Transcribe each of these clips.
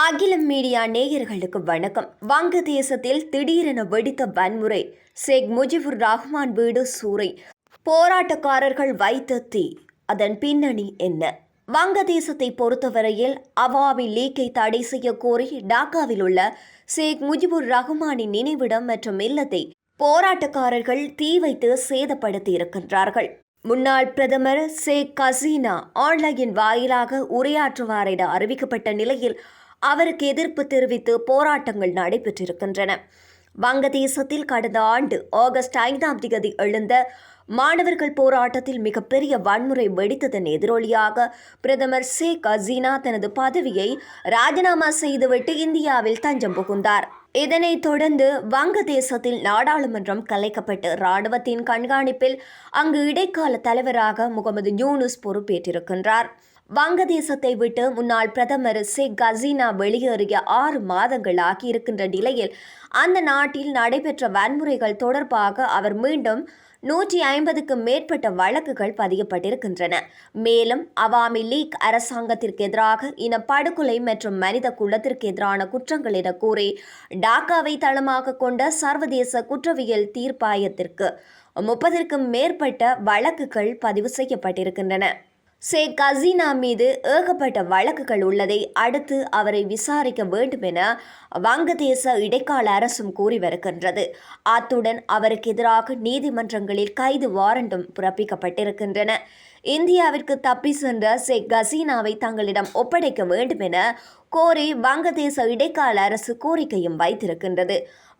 அகிலம் மீடியா நேயர்களுக்கு வணக்கம். வங்கதேசத்தில் திடீரென வெடித்த வன்முறை, ஷேக் முஜிபுர் ரஹ்மான் வீடு சூறை, போராட்டக்காரர்கள் வைத்த தீ, அதன் பின்னணி என்ன? வங்கதேசத்தை பொறுத்தவரையில் அவாமி லீக்கை தடை செய்ய கோரி டாக்காவில் உள்ள ஷேக் முஜிபுர் ரஹ்மானின் நினைவிடம் மற்றும் இல்லத்தை போராட்டக்காரர்கள் தீ வைத்து சேதப்படுத்தி இருக்கின்றார்கள். முன்னாள் பிரதமர் ஷேக் ஹசீனா ஆன்லைன் வாயிலாக உரையாற்றுவார் என அறிவிக்கப்பட்ட நிலையில் அவருக்கு எதிர்ப்பு தெரிவித்து போராட்டங்கள் நடைபெற்றிருக்கின்றன. வங்கதேசத்தில் கடந்த ஆண்டு ஆகஸ்ட் 5ஆம் தேதி எழுந்த மாணவர்கள் போராட்டத்தில் மிகப்பெரிய வன்முறை வெடித்ததன் எதிரொலியாக பிரதமர் ஷேக் ஹசீனா தனது பதவியை ராஜினாமா செய்துவிட்டு இந்தியாவில் தஞ்சம் புகுந்தார். இதனைத் தொடர்ந்து வங்கதேசத்தில் நாடாளுமன்றம் கலைக்கப்பட்டு இராணுவத்தின் கண்காணிப்பில் அங்கு இடைக்கால தலைவராக முகமது யூனுஸ் பொறுப்பேற்றிருக்கின்றார். வங்கதேசத்தை விட்டு முன்னாள் பிரதமர் ஷேக் ஹசீனா வெளியேறிய 6 மாதங்கள் ஆகியிருக்கின்ற நிலையில் அந்த நாட்டில் நடைபெற்ற வன்முறைகள் தொடர்பாக அவர் மீண்டும் 150க்கும் மேற்பட்ட வழக்குகள் பதியப்பட்டிருக்கின்றன. மேலும் அவாமி லீக் அரசாங்கத்திற்கு எதிராக இனப்படுகொலை மற்றும் மனித குலத்திற்கு எதிரான குற்றங்கள் என கூறி டாக்காவை தளமாக கொண்ட சர்வதேச குற்றவியல் தீர்ப்பாயத்திற்கு 30க்கும் மேற்பட்ட வழக்குகள் பதிவு செய்யப்பட்டிருக்கின்றன. ஷேக் ஹசீனா மீது ஏகப்பட்ட வழக்குகள் உள்ளதை அடுத்து அவரை விசாரிக்க வேண்டும் என வங்கதேச இடைக்கால அரசும் கூறி வருகின்றது. அத்துடன் அவருக்கு எதிராக நீதிமன்றங்களில் கைது வாரண்டும் பிறப்பிக்கப்பட்டிருக்கின்றன. இந்தியாவிற்கு தப்பி சென்ற ஷேக் ஹசீனாவை தங்களிடம் ஒப்படைக்க வேண்டும் என கோரி வங்கதேச இடைக்கால அரசு கோரிக்கையும் வைத்திருக்கின்றது.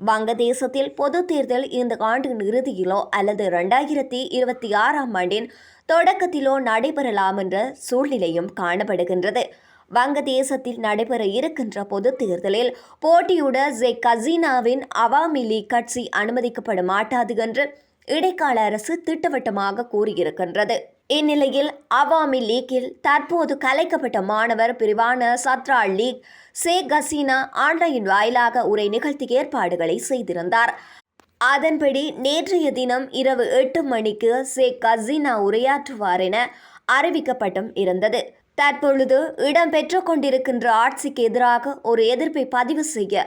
வங்கதேசத்தில் பொது தேர்தல் இந்த ஆண்டின் இறுதியிலோ அல்லது 2026ஆம் ஆண்டின் தொடக்கத்திலோ நடைபெறலாம் என்ற சூழ்நிலையும் காணப்படுகின்றது. வங்கதேசத்தில் நடைபெற இருக்கின்ற பொது தேர்தலில் போட்டியிட ஷேக் ஹசீனாவின் அவாமி லீக் கட்சி அனுமதிக்கப்பட மாட்டாது என்று இடைக்கால அரசு திட்டவட்டமாக கூறியிருக்கின்றது. இந்நிலையில் அவாமி லீக்கில் தற்போது கலைக்கப்பட்ட மாணவர் பிரிவான சத்ரா லீக் ஷேக் ஹசீனா ஆன்லைன் வாயிலாக உரை நிகழ்த்தி ஏற்பாடுகளை செய்திருந்தார். அதன்படி நேற்றைய தினம் இரவு 8 மணிக்கு ஷேக் ஹசீனா உரையாற்றுவார் என அறிவிக்கப்பட்டும் இருந்தது. தற்பொழுது இடம்பெற்று கொண்டிருக்கின்ற ஆட்சிக்கு எதிராக ஒரு எதிர்ப்பை பதிவு செய்ய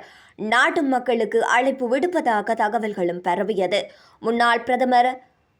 நாட்டு மக்களுக்கு அழைப்பு விடுப்பதாக தகவல்களும் பரவியது. முன்னாள் பிரதமர்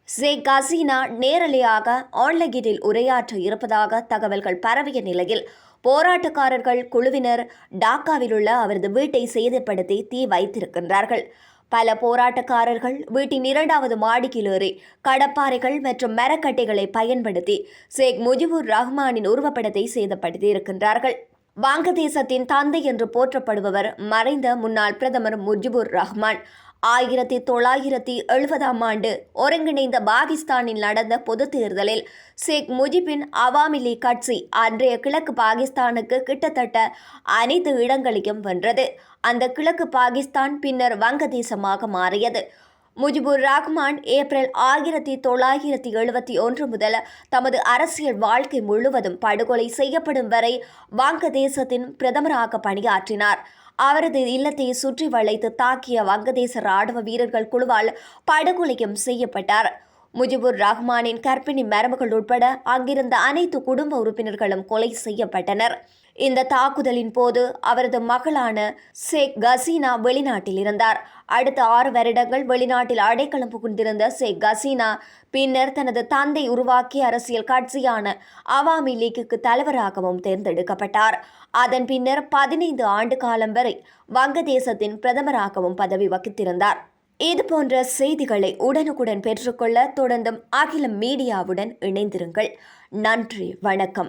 ஷேக் ஹசீனா நேரலையாக ஆன்லைனில் உரையாற்ற இருப்பதாக தகவல்கள் பரவிய நிலையில் போராட்டக்காரர்கள் குழுவினர் டாக்காவில் உள்ள அவரது வீட்டை சேதப்படுத்தி தீ வைத்திருக்கின்றார்கள். பல போராட்டக்காரர்கள் வீட்டின் 2வது மாடியில் ஏறி கடப்பாறைகள் மற்றும் மரக்கட்டைகளை பயன்படுத்தி ஷேக் முஜிபுர் ரஹ்மானின் உருவப்படத்தை சேதப்படுத்தி இருக்கின்றார்கள். வங்கதேசத்தின் தந்தை என்று போற்றப்படுபவர் மறைந்த முன்னாள் பிரதமர் முஜிபுர் ரஹ்மான் 1970ஆம் ஆண்டு ஒருங்கிணைந்த பாகிஸ்தானில் நடந்த பொது தேர்தலில் ஷேக் முஜிபின் அவாமி லீக் கட்சி அன்றைய கிழக்கு பாகிஸ்தானுக்கு கிட்டத்தட்ட அனைத்து இடங்களையும் வென்றது. அந்த கிழக்கு பாகிஸ்தான் பின்னர் வங்கதேசமாக மாறியது. முஜிபுர் ரஹ்மான் ஏப்ரல் 1971 முதல் தமது அரசியல் வாழ்க்கை முழுவதும் படுகொலை செய்யப்படும் வரை வங்கதேசத்தின் பிரதமராக பணியாற்றினார். அவரது இல்லத்தை சுற்றி வளைத்து தாக்கிய வங்கதேச ராணுவ வீரர்கள் குழுவால் படுகொலையும் செய்யப்பட்டார். முஜிபுர் ரஹ்மானின் கர்ப்பிணி மருமகள் உட்பட அங்கிருந்த அனைத்து குடும்ப உறுப்பினர்களும் கொலை செய்யப்பட்டனர். இந்த தாக்குதலின் போது அவரது மகளான ஷேக் ஹசீனா வெளிநாட்டில் இருந்தார். அடுத்த 6 வருடங்கள் வெளிநாட்டில் அடைக்கலம் புகுந்திருந்த ஷேக் ஹசீனா பின்னர் தனது தந்தை உருவாக்கிய அரசியல் கட்சியான அவாமி லீக்குக்கு தலைவராகவும் தேர்ந்தெடுக்கப்பட்டார். அதன் பின்னர் 15 ஆண்டு காலம் வரை வங்கதேசத்தின் பிரதமராகவும் பதவி வகித்திருந்தார். இதுபோன்ற செய்திகளை உடனுக்குடன் பெற்றுக்கொள்ள தொடர்ந்தும் அகிலம் மீடியாவுடன் இணைந்திருங்கள். நன்றி, வணக்கம்.